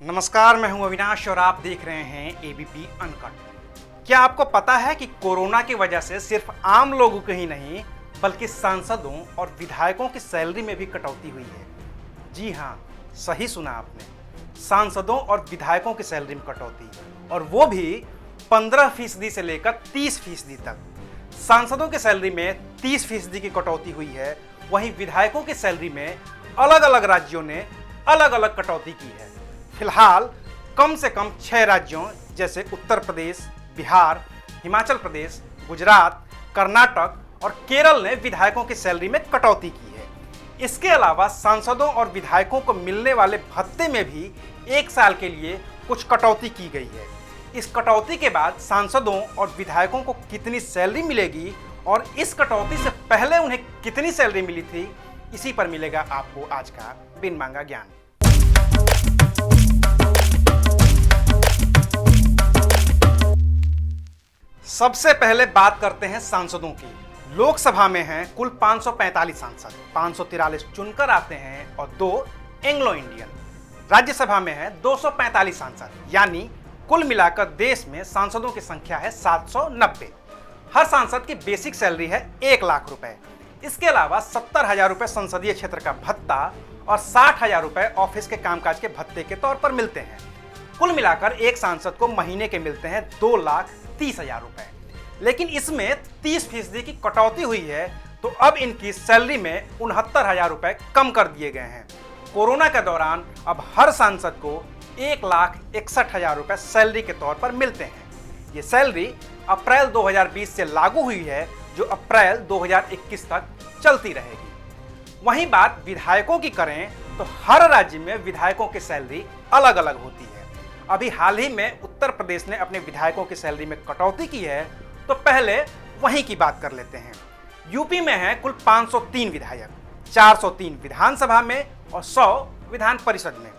नमस्कार, मैं हूं अविनाश और आप देख रहे हैं एबीपी अनकट। क्या आपको पता है कि कोरोना की वजह से सिर्फ आम लोगों के ही नहीं बल्कि सांसदों और विधायकों की सैलरी में भी कटौती हुई है। जी हां, सही सुना आपने, सांसदों और विधायकों की सैलरी में कटौती, और वो भी 15% से लेकर 30% तक। सांसदों की सैलरी में 30% की कटौती हुई है, वहीं विधायकों की सैलरी में अलग अलग राज्यों ने अलग अलग कटौती की है। फिलहाल कम से कम 6 राज्यों जैसे उत्तर प्रदेश, बिहार, हिमाचल प्रदेश, गुजरात, कर्नाटक और केरल ने विधायकों की सैलरी में कटौती की है। इसके अलावा सांसदों और विधायकों को मिलने वाले भत्ते में भी 1 साल के लिए कुछ कटौती की गई है। इस कटौती के बाद सांसदों और विधायकों को कितनी सैलरी मिलेगी और इस कटौती से पहले उन्हें कितनी सैलरी मिली थी, इसी पर मिलेगा आपको आज का बिन मांगा ज्ञान। सबसे पहले बात करते हैं सांसदों की। लोकसभा में हैं कुल 545 सांसद, 543 चुनकर आते हैं और 2 एंग्लो इंडियन। राज्यसभा में है 245 सांसद, यानी कुल मिलाकर देश में सांसदों की संख्या है 790। हर सांसद की बेसिक सैलरी है 1 लाख रुपए। इसके अलावा 70,000 रुपए संसदीय क्षेत्र का भत्ता और 60,000 रुपए ऑफिस के कामकाज के भत्ते के तौर पर मिलते हैं। कुल मिलाकर एक सांसद को महीने के मिलते हैं 2,30,000 रुपए। लेकिन इसमें 30% की कटौती हुई है, तो अब इनकी सैलरी में 69,000 रुपए कम कर दिए गए हैं। कोरोना के दौरान अब हर सांसद को 1,61,000 रुपए सैलरी के तौर पर मिलते हैं। ये सैलरी अप्रैल 2020 से लागू हुई है, जो अप्रैल 2021 तक चलती रहेगी। वहीं बात विधायकों की करें तो हर राज्य में विधायकों की सैलरी अलग अलग होती है। अभी हाल ही में उत्तर प्रदेश ने अपने विधायकों की सैलरी में कटौती की है, तो पहले वहीं की बात कर लेते हैं। यूपी में है कुल 503 विधायक, 403 विधानसभा में और 100 विधान परिषद में।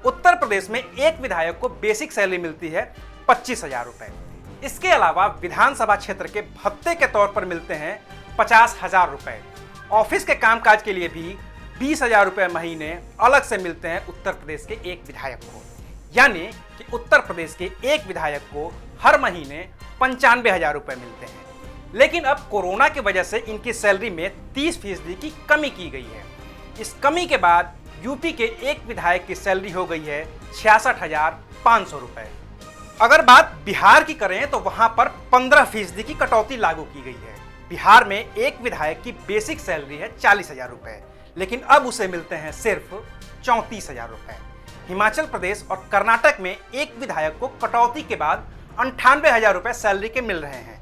उत्तर प्रदेश में एक विधायक को बेसिक सैलरी मिलती है 25,000 रुपए। इसके अलावा विधानसभा क्षेत्र के भत्ते के तौर पर मिलते हैं 50,000 रुपए। ऑफिस के कामकाज के लिए भी 20,000 रुपए महीने अलग से मिलते हैं उत्तर प्रदेश के एक विधायक को, यानी कि उत्तर प्रदेश के एक विधायक को हर महीने 95,000 रुपए मिलते हैं। लेकिन अब कोरोना की वजह से इनकी सैलरी में 30% की कमी की गई है। इस कमी के बाद यूपी के एक विधायक की सैलरी हो गई है 66,500 रुपए। अगर बात बिहार की करें तो वहां पर 15% की कटौती लागू की गई है। बिहार में एक विधायक की बेसिक सैलरी है 40,000 रुपए, लेकिन अब उसे मिलते हैं सिर्फ 34,000 रुपए। हिमाचल प्रदेश और कर्नाटक में एक विधायक को कटौती के बाद 98,000 रुपए सैलरी के मिल रहे हैं।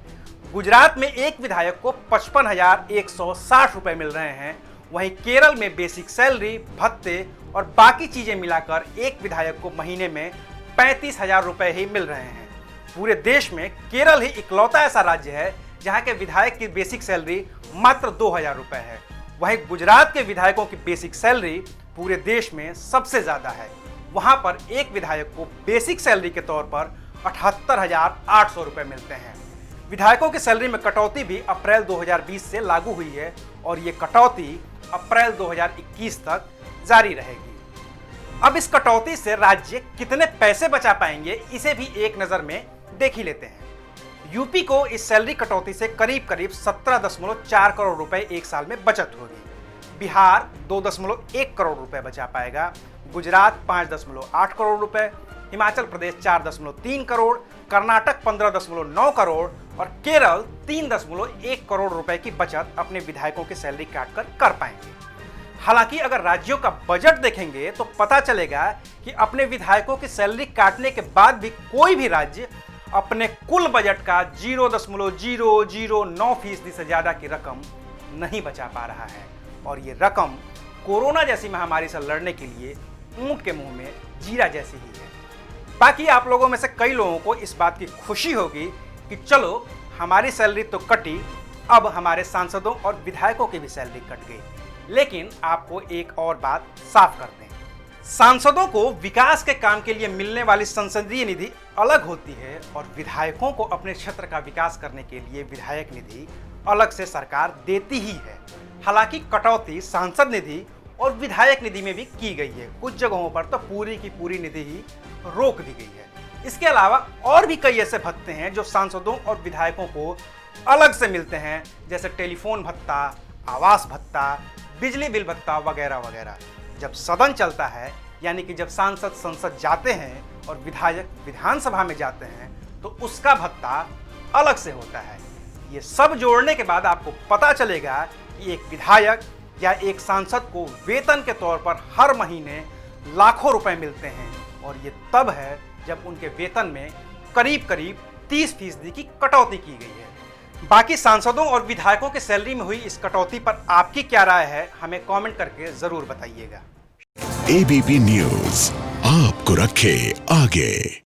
गुजरात में एक विधायक को 55,160 रुपए मिल रहे हैं। वहीं केरल में बेसिक सैलरी, भत्ते और बाकी चीजें मिलाकर एक विधायक को महीने में 35,000 रुपए ही मिल रहे हैं। पूरे देश में केरल ही इकलौता ऐसा राज्य है जहां के विधायक की बेसिक सैलरी मात्र 2,000 रुपए है। वहीं गुजरात के विधायकों की बेसिक सैलरी पूरे देश में सबसे ज्यादा है। वहां पर एक विधायक को बेसिक सैलरी के तौर पर 78,800 रुपए मिलते हैं। विधायकों की सैलरी में कटौती भी अप्रैल 2020 से लागू हुई है और ये कटौती अप्रैल 2021 तक जारी रहेगी। अब इस कटौती से राज्य कितने पैसे बचा पाएंगे, इसे भी एक नजर में देख ही लेते हैं। यूपी को इस सैलरी कटौती से करीब करीब 17.4 करोड़ रुपए एक साल में बचत होगी। बिहार 2.1 करोड़ रुपए बचा पाएगा, गुजरात 5.8 करोड़ रुपए, हिमाचल प्रदेश 4.3 करोड़, कर्नाटक 15.9 करोड़ और केरल 3.1 करोड़ रुपए की बचत अपने विधायकों की सैलरी काटकर कर पाएंगे। हालांकि अगर राज्यों का बजट देखेंगे तो पता चलेगा कि अपने विधायकों की सैलरी काटने के बाद भी कोई भी राज्य अपने कुल बजट का 0.009% से ज्यादा की रकम नहीं बचा पा रहा है, और ये रकम कोरोना जैसी महामारी से लड़ने के लिए ऊंट के मुंह में जीरा जैसी ही है। बाकी आप लोगों में से कई लोगों को इस बात की खुशी होगी कि चलो हमारी सैलरी तो कटी, अब हमारे सांसदों और विधायकों की भी सैलरी कट गई। लेकिन आपको एक और बात साफ कर दें, सांसदों को विकास के काम के लिए मिलने वाली संसदीय निधि अलग होती है और विधायकों को अपने क्षेत्र का विकास करने के लिए विधायक निधि अलग से सरकार देती ही है। हालांकि कटौती सांसद निधि और विधायक निधि में भी की गई है। कुछ जगहों पर तो पूरी की पूरी निधि ही रोक दी गई है। इसके अलावा और भी कई ऐसे भत्ते हैं जो सांसदों और विधायकों को अलग से मिलते हैं, जैसे टेलीफोन भत्ता, आवास भत्ता, बिजली बिल भत्ता वगैरह वगैरह। जब सदन चलता है, यानी कि जब सांसद संसद जाते हैं और विधायक विधानसभा में जाते हैं, तो उसका भत्ता अलग से होता है। ये सब जोड़ने के बाद आपको पता चलेगा कि एक विधायक या एक सांसद को वेतन के तौर पर हर महीने लाखों रुपए मिलते हैं, और ये तब है जब उनके वेतन में करीब करीब 30% की कटौती की गई है। बाकी सांसदों और विधायकों की सैलरी में हुई इस कटौती पर आपकी क्या राय है, हमें कमेंट करके जरूर बताइएगा। एबीपी न्यूज आपको रखे आगे।